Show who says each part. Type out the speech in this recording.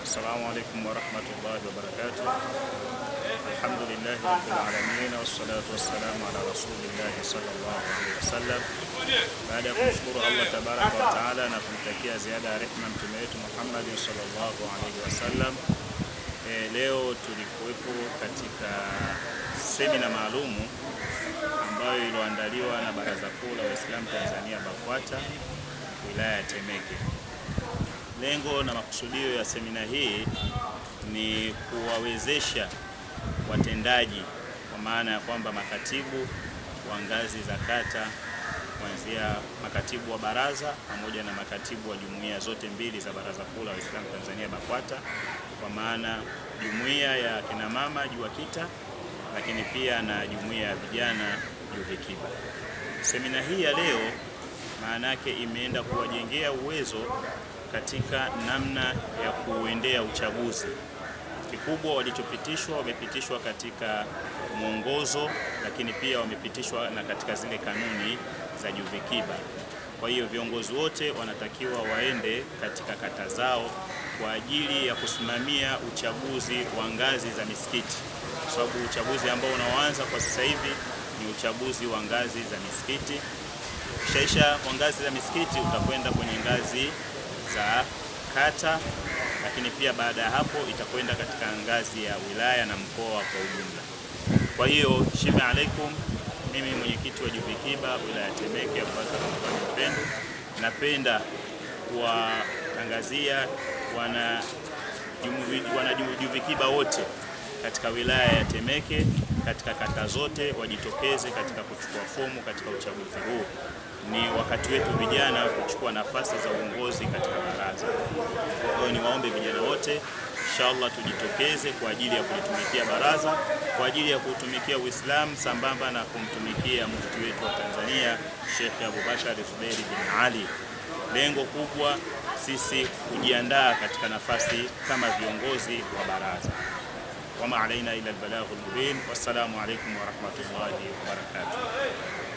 Speaker 1: Assalamu alaikum warahmatullahi wabarakatuh. Alhamdulillahi rabbil alamin wassalatu wassalamu ala rasulillahi sallallahu alaihi wasallam. Baada ya kumshukuru Allah tabaraka wa taala na kumtakia ziada ya rehema mtume wetu Muhammad sallallahu alaihi wasallam, leo tulikuwepo katika semina maalumu ambayo iliyoandaliwa na Baraza Kuu la Waislamu Tanzania BAKWATA wilaya ya Temeke. Lengo na makusudio ya semina hii ni kuwawezesha watendaji, kwa maana ya kwamba makatibu wa ngazi za kata, kuanzia makatibu wa baraza pamoja na makatibu wa jumuiya zote mbili za Baraza Kuu la Waislamu Tanzania BAKWATA, kwa maana jumuiya ya kina mama JUWAKITA, lakini pia na jumuiya ya vijana JUVIKIBA. Semina hii ya leo maana yake imeenda kuwajengea uwezo katika namna ya kuendea uchaguzi. Kikubwa wamepitishwa katika mwongozo, lakini pia wamepitishwa na katika zile kanuni za JUVIKIBA. Kwa hiyo viongozi wote wanatakiwa waende katika kata zao kwa ajili ya kusimamia uchaguzi wa ngazi za misikiti, kwa sababu uchaguzi ambao unaoanza kwa sasa hivi ni uchaguzi wa ngazi za misikiti. Kisha kwa ngazi za misikiti utakwenda kwenye ngazi za kata, lakini pia baada ya hapo itakwenda katika ngazi ya wilaya na mkoa kwa ujumla. Kwa hiyo shime alaikum, mimi mwenyekiti wa JUVIKIBA wilaya ya Temeke Upendo, napenda kuwatangazia wana JUVIKIBA wote katika wilaya ya Temeke, katika kata zote wajitokeze katika kuchukua fomu katika uchaguzi huu. Ni wakati wetu vijana kuchukua nafasi za uongozi katika baraza. Kwa hiyo niwaombe vijana wote inshallah tujitokeze kwa ajili ya kulitumikia baraza, kwa ajili ya kutumikia Uislamu sambamba na kumtumikia mufti wetu wa Tanzania Sheikh Abubakar Zubeir bin Ali. Lengo kubwa sisi kujiandaa katika nafasi kama viongozi wa baraza. Wama alaina ila albalaghul mubin. Wassalamu alaikum warahmatullahi wabarakatuh.